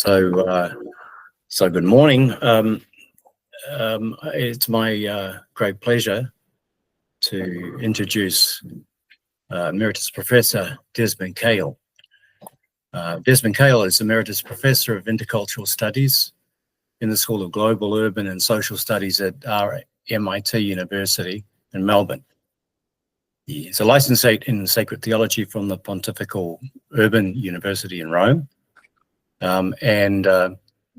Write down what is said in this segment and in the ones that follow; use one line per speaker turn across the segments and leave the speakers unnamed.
So good morning. It's my great pleasure to introduce Emeritus Professor Desmond Cahill. Desmond Cahill is Emeritus Professor of Intercultural Studies in the School of Global, Urban and Social Studies at RMIT University in Melbourne. He is a licentiate in Sacred Theology from the Pontifical Urban University in Rome, and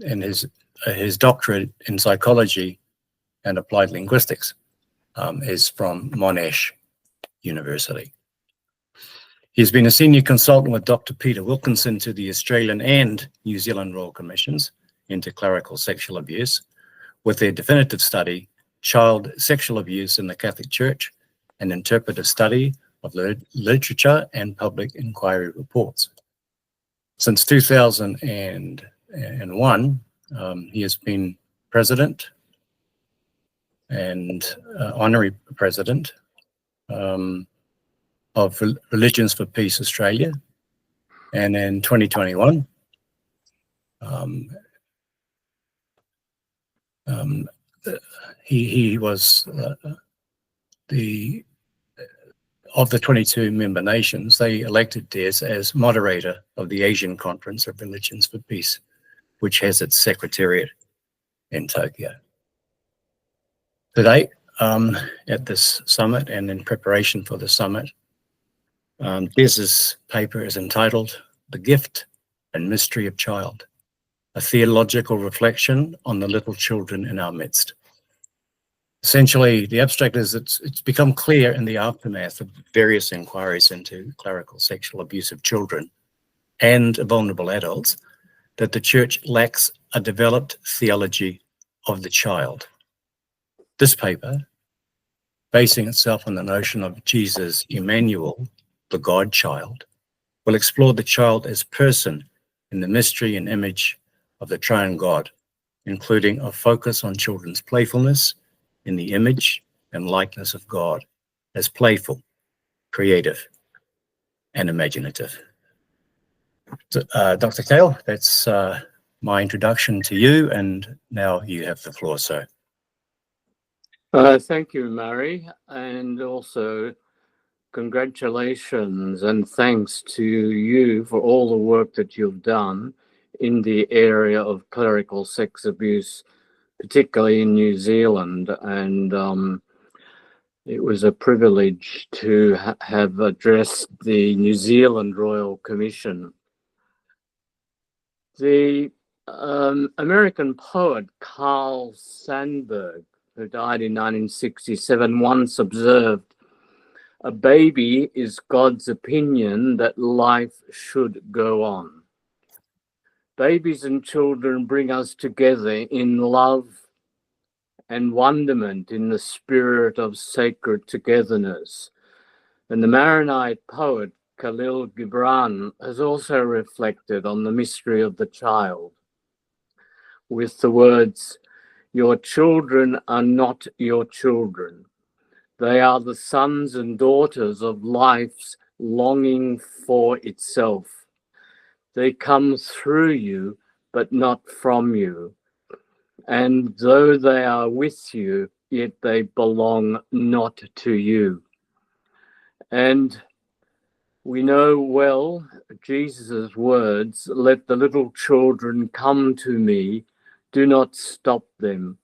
his doctorate in psychology and applied linguistics is from Monash University. He's been a senior consultant with Dr. Peter Wilkinson to the Australian and New Zealand Royal Commissions into clerical sexual abuse, with their definitive study, Child Sexual Abuse in the Catholic Church, an interpretive study of literature and public inquiry reports. Since 2001, he has been president and honorary president of Religions for Peace Australia, and in 2021 he was of the 22 member nations, they elected Des as moderator of the Asian Conference of Religions for Peace, which has its secretariat in Tokyo. Today, at this summit and in preparation for the summit, Des's paper is entitled The Gift and Mystery of Child, a theological reflection on the little children in our midst. Essentially, the abstract is it's become clear in the aftermath of various inquiries into clerical sexual abuse of children and vulnerable adults that the Church lacks a developed theology of the child. This paper, basing itself on the notion of Jesus Emmanuel, the God-child, will explore the child as person in the mystery and image of the triune God, including a focus on children's playfulness in the image and likeness of God as playful, creative, and imaginative. So, Dr. Cahill, that's my introduction to you, and now you have the floor, sir.
Thank you, Murray, and also congratulations and thanks to you for all the work that you've done in the area of clerical sex abuse, particularly in New Zealand. And it was a privilege to have addressed the New Zealand Royal Commission. The American poet Carl Sandburg, who died in 1967, once observed, "A baby is God's opinion that life should go on." Babies and children bring us together in love and wonderment in the spirit of sacred togetherness. And the Maronite poet Cahill has also reflected on the mystery of the child with the words, "Your children are not your children. They are the sons and daughters of life's longing for itself. They come through you, but not from you. And though they are with you, yet they belong not to you." And we know well Jesus' words, "Let the little children come to me, do not stop them.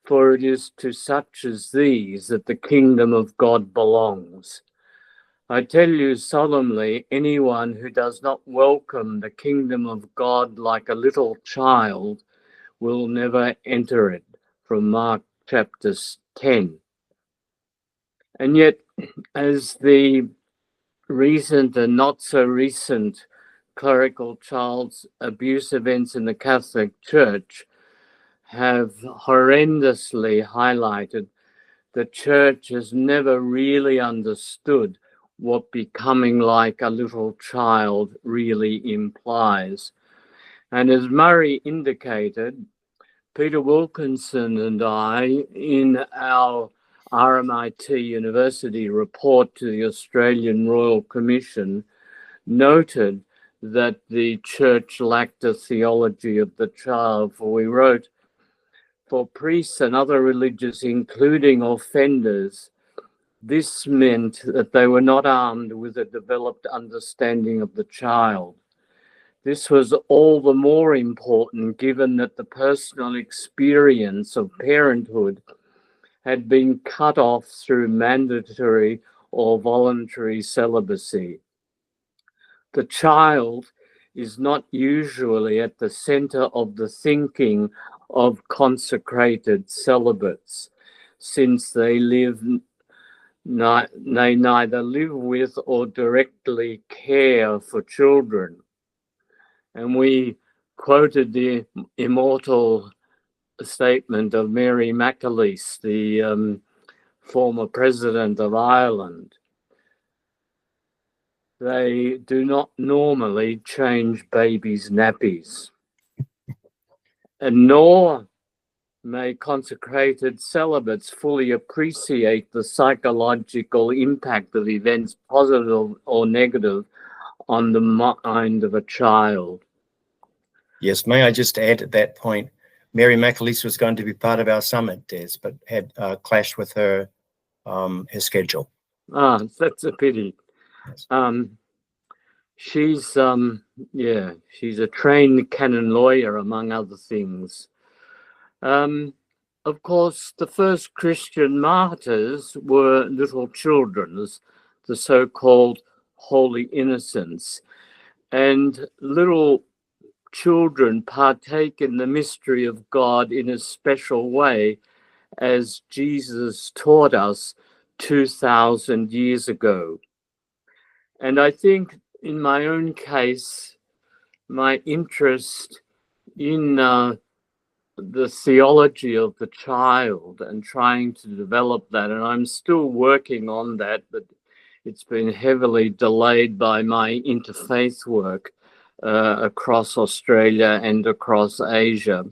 For it is to such as these that the kingdom of God belongs. I tell you solemnly, anyone who does not welcome the kingdom of God like a little child will never enter it," from Mark chapter 10. And yet, as the recent and not so recent clerical child abuse events in the Catholic Church have horrendously highlighted, the Church has never really understood what becoming like a little child really implies. And as Murray indicated, Peter Wilkinson and I, in our RMIT University report to the Australian Royal Commission, noted that the church lacked a theology of the child, for we wrote, for priests and other religious, including offenders, this meant that they were not armed with a developed understanding of the child. This was all the more important given that the personal experience of parenthood had been cut off through mandatory or voluntary celibacy. The child is not usually at the center of the thinking of consecrated celibates, since they neither live with or directly care for children. And we quoted the immortal statement of Mary McAleese, the former president of Ireland. They do not normally change babies' nappies, and nor may consecrated celibates fully appreciate the psychological impact of events, positive or negative, on the mind of a child.
Yes, may I just add at that point, Mary McAleese was going to be part of our summit, Des, but had clashed with her schedule.
Ah, that's a pity.
Yes.
She's she's a trained canon lawyer, among other things. Of course, the first Christian martyrs were little children, the so-called holy innocents, and little children partake in the mystery of God in a special way, as Jesus taught us 2,000 years ago. And I think in my own case, my interest in the theology of the child and trying to develop that, and I'm still working on that, but it's been heavily delayed by my interfaith work across Australia and across Asia.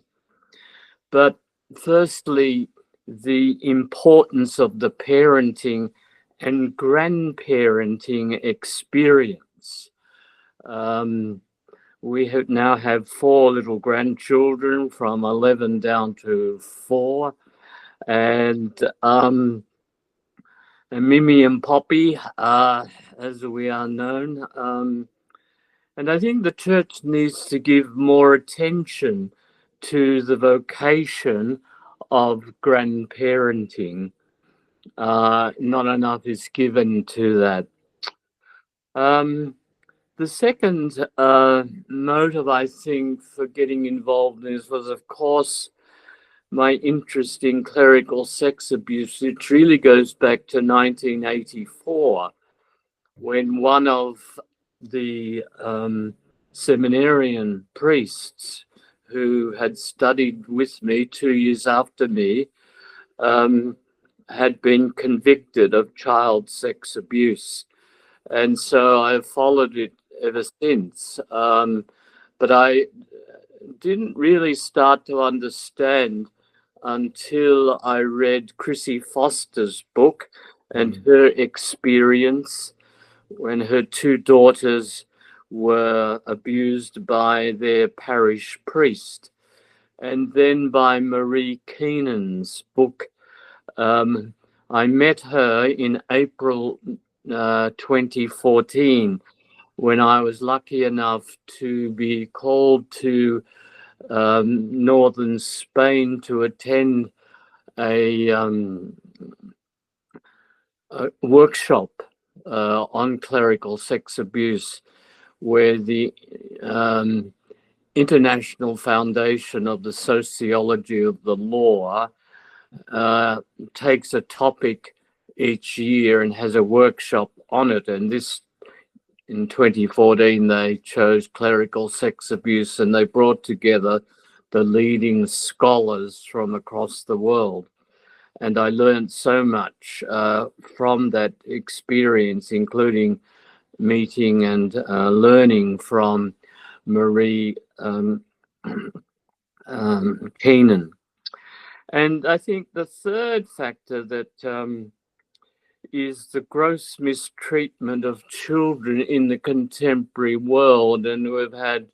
But firstly, the importance of the parenting and grandparenting experience. We now have 4 little grandchildren, from 11 down to 4, and Mimi and Poppy, as we are known. And I think the church needs to give more attention to the vocation of grandparenting. Not enough is given to that. The second motive, I think, for getting involved in this was, of course, my interest in clerical sex abuse. It really goes back to 1984, when one of the seminarian priests who had studied with me 2 years after me had been convicted of child sex abuse. And so I've followed it ever since. But I didn't really start to understand until I read Chrissy Foster's book and her experience when her 2 daughters were abused by their parish priest. And then by Marie Keenan's book. I met her in April 2014, when I was lucky enough to be called to northern Spain to attend a workshop on clerical sex abuse, where the International Foundation of the Sociology of the Law takes a topic each year and has a workshop on it. And this, in 2014, they chose clerical sex abuse, and they brought together the leading scholars from across the world. And I learned so much from that experience, including meeting and learning from Marie Keenan. And I think the third factor that is the gross mistreatment of children in the contemporary world. And we've had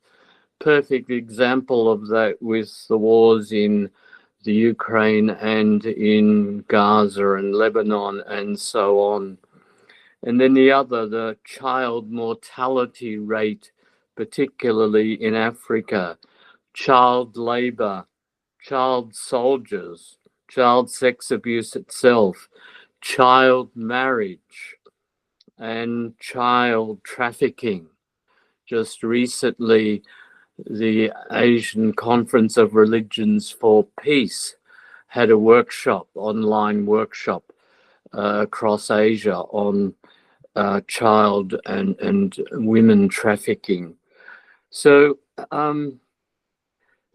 perfect example of that with the wars in the Ukraine and in Gaza and Lebanon and so on. And then the other, the child mortality rate, particularly in Africa, child labor, child soldiers, child sex abuse itself, child marriage, and child trafficking. Just recently, the Asian Conference of Religions for Peace had a workshop, online workshop across Asia on child and women trafficking. So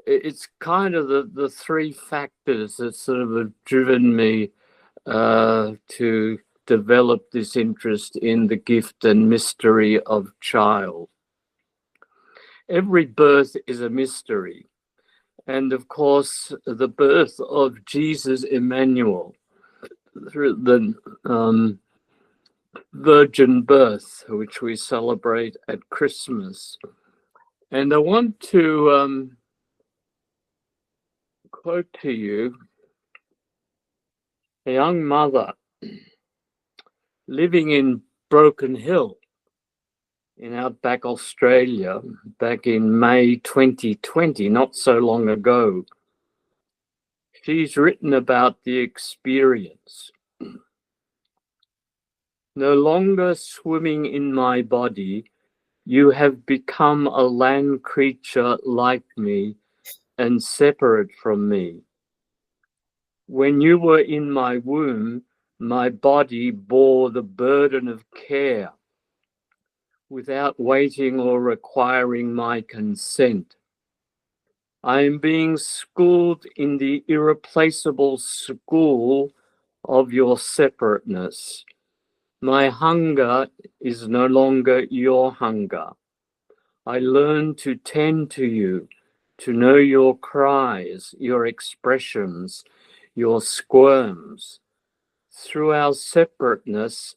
it's kind of the three factors that sort of have driven me to develop this interest in the gift and mystery of child. Every birth is a mystery. And of course, the birth of Jesus Emmanuel, through the virgin birth, which we celebrate at Christmas. And I want to quote to you a young mother living in Broken Hill in outback Australia back in May 2020, not so long ago. She's written about the experience. No longer swimming in my body, you have become a land creature like me and separate from me. When you were in my womb, my body bore the burden of care without waiting or requiring my consent. I am being schooled in the irreplaceable school of your separateness. My hunger is no longer your hunger. I learn to tend to you, to know your cries, your expressions, your squirms. Through our separateness,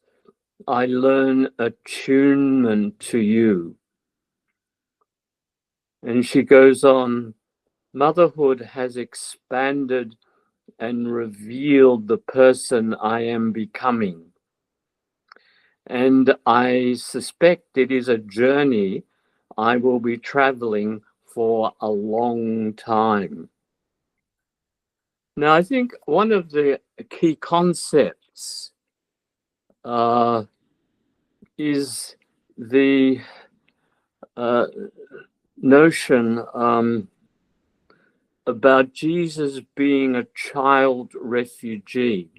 I learn attunement to you. And she goes on, motherhood has expanded and revealed the person I am becoming. And I suspect it is a journey I will be traveling for a long time. Now, I think one of the key concepts is the notion about Jesus being a child refugee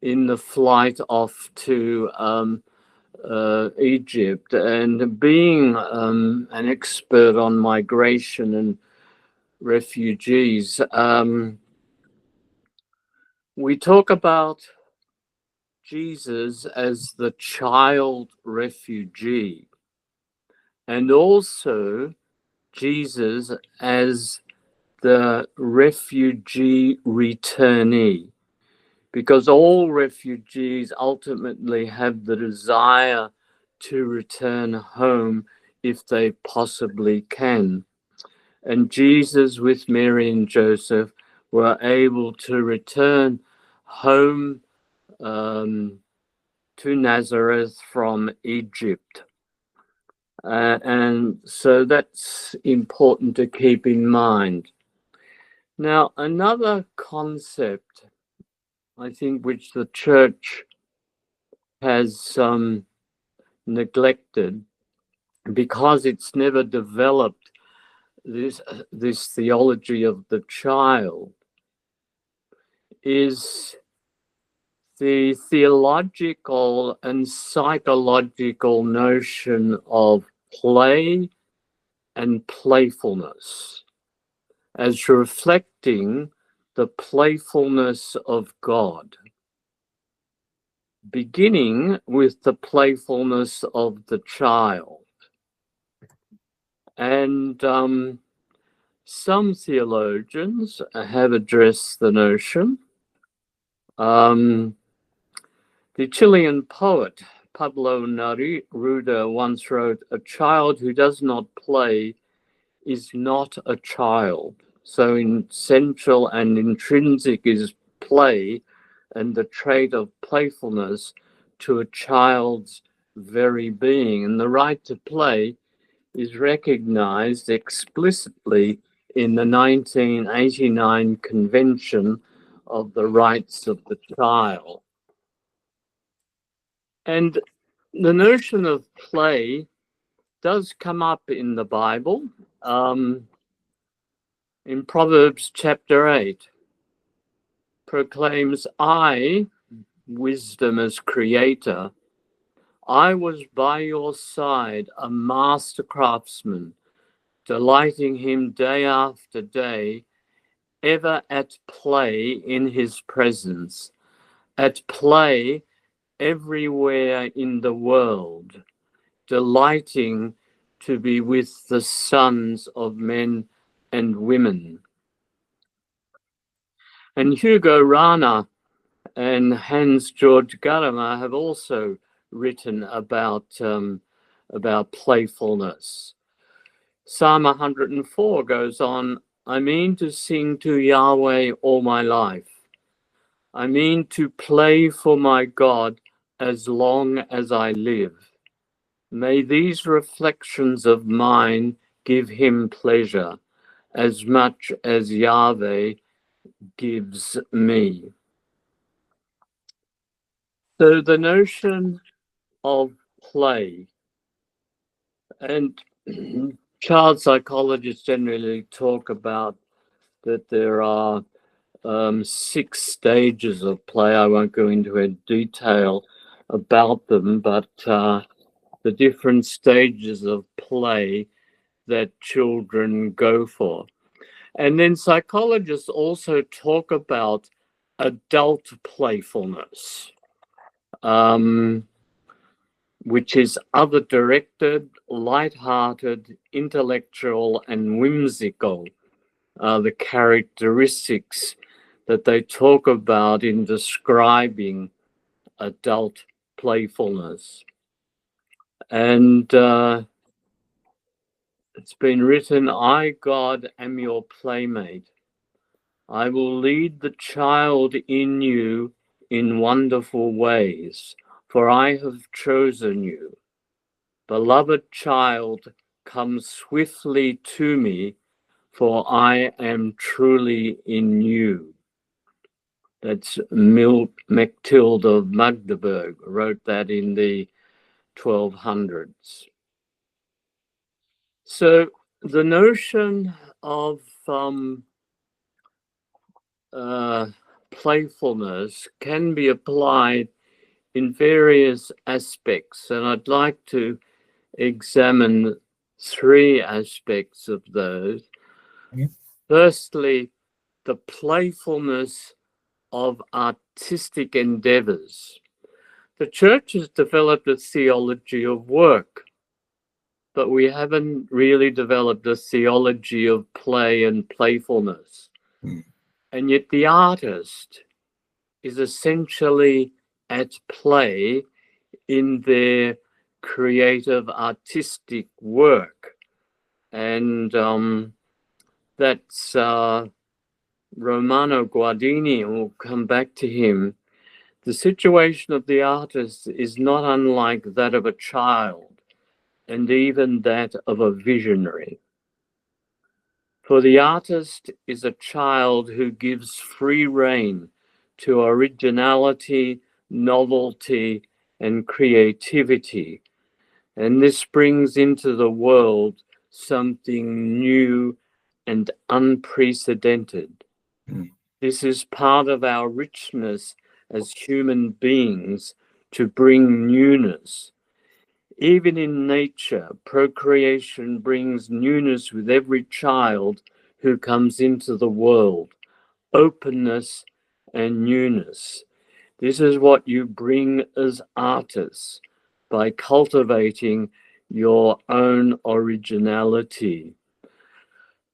in the flight off to Egypt, and being an expert on migration and refugees. We talk about Jesus as the child refugee, and also Jesus as the refugee returnee, because all refugees ultimately have the desire to return home if they possibly can. And Jesus, with Mary and Joseph, were able to return home to Nazareth from Egypt. And so that's important to keep in mind. Now, another concept, I think, which the church has neglected because it's never developed this theology of the child, is the theological and psychological notion of play and playfulness as reflecting the playfulness of God, beginning with the playfulness of the child. And some theologians have addressed the notion. The The Chilean poet Pablo Neruda once wrote, "A child who does not play is not a child." So essential and intrinsic is play and the trait of playfulness to a child's very being. And the right to play is recognized explicitly in the 1989 Convention of the Rights of the Child. And the notion of play does come up in the Bible. In Proverbs chapter 8, proclaims, "I, wisdom as creator, I was by your side, a master craftsman, delighting him day after day, ever at play in his presence, at play everywhere in the world, delighting to be with the sons of men and women." And Hugo Rana and Hans Georg Gadamer have also written about playfulness. Psalm 104 goes on, "I mean to sing to Yahweh all my life. I mean to play for my God as long as I live. May these reflections of mine give him pleasure as much as Yahweh gives me." So the notion of play, and child psychologists generally talk about that there are 6 stages of play. I won't go into detail about them, but the different stages of play that children go for. And then psychologists also talk about adult playfulness, which is other-directed, light-hearted, intellectual, and whimsical, the characteristics that they talk about in describing adult playfulness. And it's been written, "I, God, am your playmate. I will lead the child in you in wonderful ways, for I have chosen you. Beloved child, come swiftly to me, for I am truly in you." That's Mechtilde of Magdeburg wrote that in the 1200s. So the notion of playfulness can be applied in various aspects, and I'd like to examine 3 aspects of those.
Mhm.
Firstly, the playfulness of artistic endeavors. The church has developed a theology of work, but we haven't really developed a theology of play and playfulness.
Mm.
And yet the artist is essentially at play in their creative artistic work. And that's Romano Guardini, and we'll come back to him. The situation of the artist is not unlike that of a child, and even that of a visionary. For the artist is a child who gives free rein to originality, novelty, and creativity. And this brings into the world something new and unprecedented.
Mm.
This is part of our richness as human beings, to bring newness. Even in nature, procreation brings newness with every child who comes into the world, openness and newness. This is what you bring as artists by cultivating your own originality.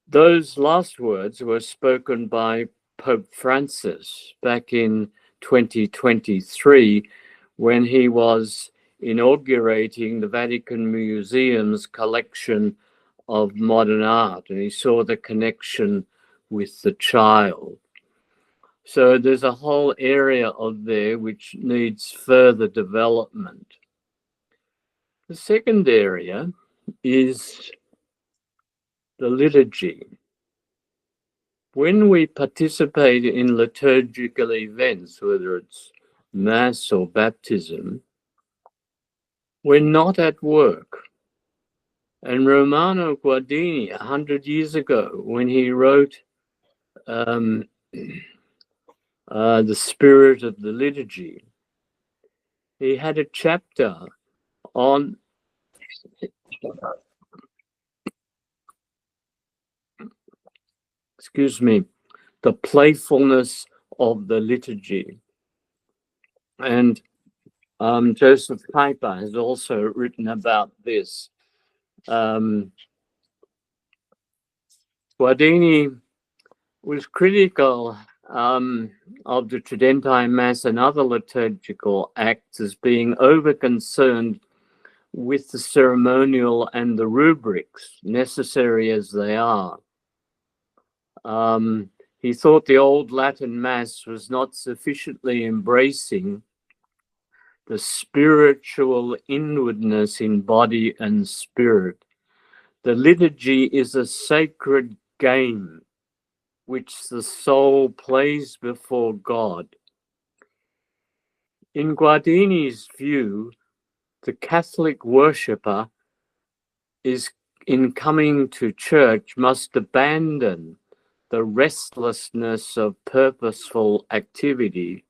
Those last words were spoken by Pope Francis back in 2023 when he was inaugurating the Vatican Museum's collection of modern art, and he saw the connection with the child. So there's a whole area of there which needs further development. The second area is the liturgy. When we participate in liturgical events, whether it's Mass or baptism, we're not at work. And Romano Guardini, 100 years ago, when he wrote The Spirit of the Liturgy, he had a chapter on the playfulness of the liturgy. And Joseph Piper has also written about this. Guardini was critical of the Tridentine Mass and other liturgical acts as being over-concerned with the ceremonial and the rubrics, necessary as they are. He thought the old Latin Mass was not sufficiently embracing the spiritual inwardness in body and spirit. The liturgy is a sacred game which the soul plays before God. In Guardini's view, the Catholic worshipper in coming to church must abandon the restlessness of purposeful activity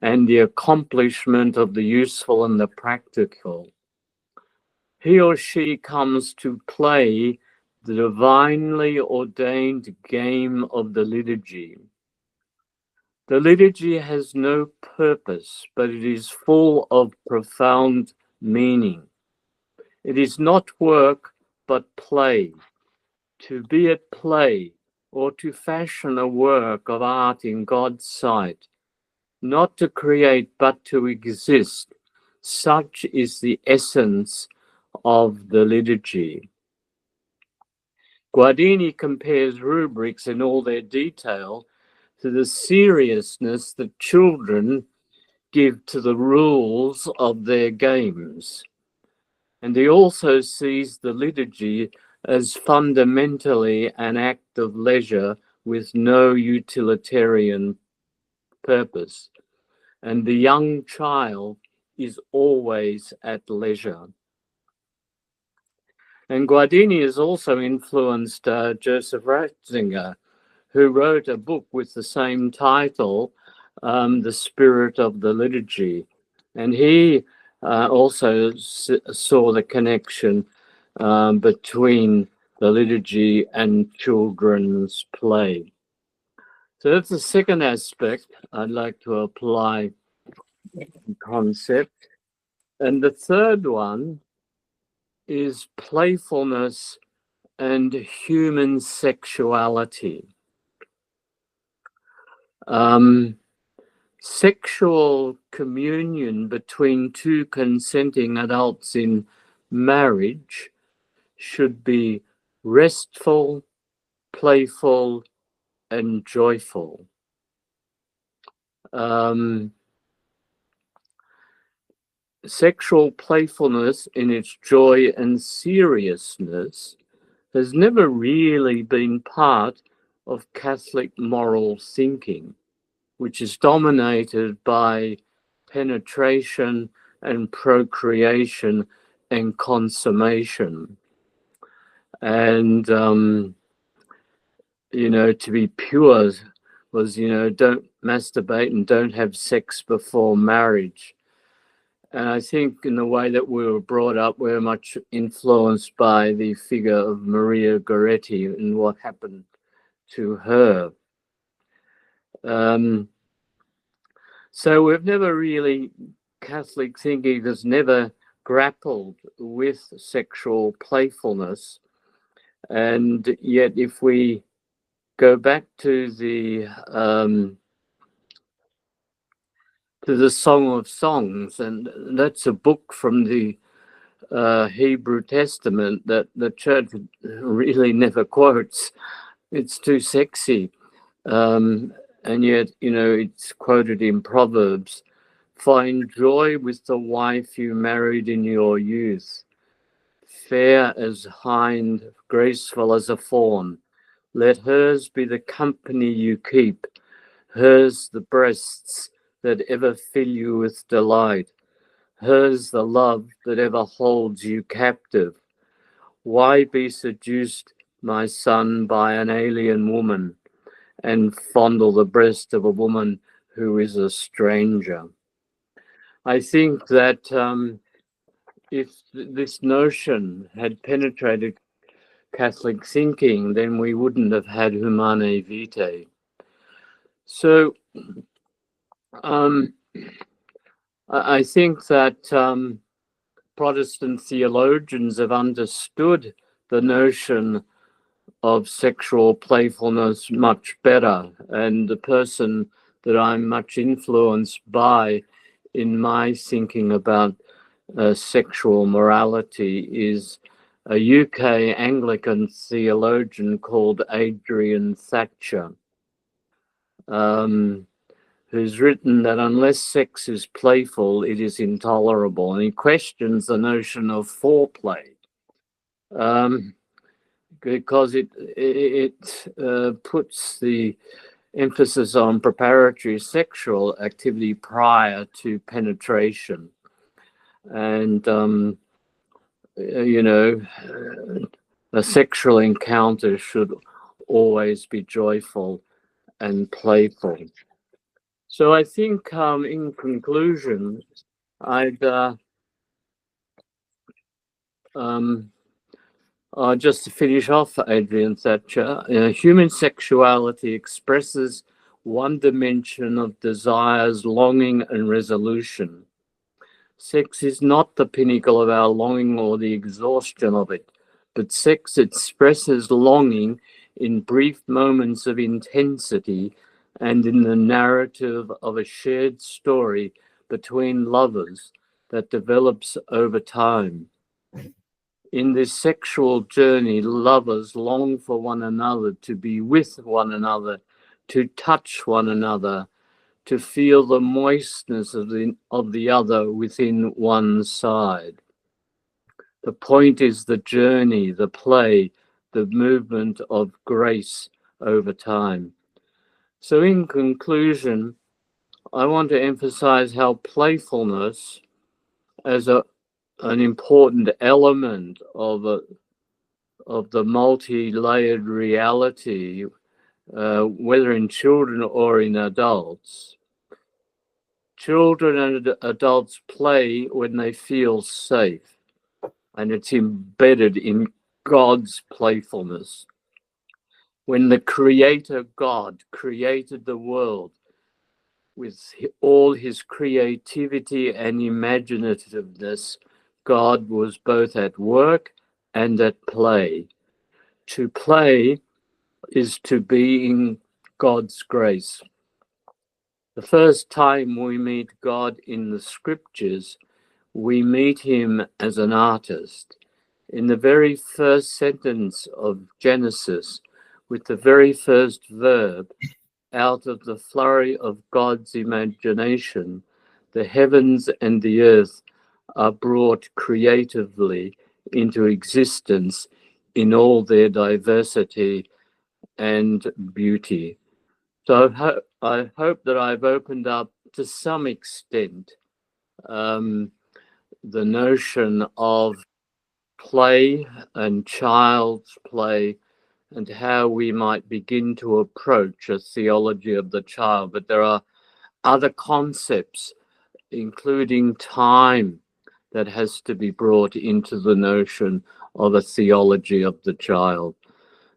and the accomplishment of the useful and the practical. He or she comes to play the divinely ordained game of the liturgy. The liturgy has no purpose, but it is full of profound meaning. It is not work, but play. To be at play, or to fashion a work of art in God's sight, not to create, but to exist. Such is the essence of the liturgy. Guardini compares rubrics in all their detail to the seriousness that children give to the rules of their games. And he also sees the liturgy as fundamentally an act of leisure with no utilitarian purpose. And the young child is always at leisure. And Guardini has also influenced Joseph Ratzinger, who wrote a book with the same title, The Spirit of the Liturgy. And he also saw the connection between the liturgy and children's play. So that's the second aspect I'd like to apply the concept. And the third one is playfulness and human sexuality. Sexual communion between two consenting adults in marriage should be restful, playful, and joyful. Sexual playfulness in its joy and seriousness has never really been part of Catholic moral thinking, which is dominated by penetration and procreation and consummation. And, to be pure was, don't masturbate and don't have sex before marriage. And I think in the way that we were brought up, we're much influenced by the figure of Maria Goretti and what happened to her. So we've never really, Catholic thinking has never grappled with sexual playfulness. And yet if we go back to the to the Song of Songs, and that's a book from the Hebrew Testament that the church really never quotes. It's too sexy. And yet, it's quoted in Proverbs. Find joy with the wife you married in your youth, fair as hind, graceful as a fawn. Let hers be the company you keep, hers the breasts that ever fill you with delight, hers the love that ever holds you captive. Why be seduced, my son, by an alien woman, and fondle the breast of a woman who is a stranger? I think that if this notion had penetrated Catholic thinking, then we wouldn't have had Humane Vitae. So I think that Protestant theologians have understood the notion of sexual playfulness much better, and the person that I'm much influenced by in my thinking about sexual morality is a UK Anglican theologian called Adrian Thatcher, who's written that unless sex is playful, it is intolerable. And he questions the notion of foreplay because it puts the emphasis on preparatory sexual activity prior to penetration. And, a sexual encounter should always be joyful and playful. So I think in conclusion, I'd just to finish off Adrian Thatcher, human sexuality expresses one dimension of desires, longing, and resolution. Sex is not the pinnacle of our longing or the exhaustion of it, but sex expresses longing in brief moments of intensity and in the narrative of a shared story between lovers that develops over time. In this sexual journey, lovers long for one another, to be with one another, to touch one another, to feel the moistness of the other within one's side. The point is the journey, the play, the movement of grace over time. So in conclusion, I want to emphasize how playfulness as an important element of the multi-layered reality, whether in children or in adults. Children and adults play when they feel safe, and it's embedded in God's playfulness. When the Creator God created the world with all his creativity and imaginativeness, God was both at work and at play. To play is to be in God's grace. The first time we meet God in the scriptures, we meet him as an artist. In the very first sentence of Genesis, with the very first verb, out of the flurry of God's imagination, the heavens and the earth are brought creatively into existence in all their diversity and beauty. So I hope that I've opened up to some extent the notion of play and child's play and how we might begin to approach a theology of the child. But there are other concepts, including time, that has to be brought into the notion of a theology of the child.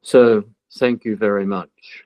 So thank you very much.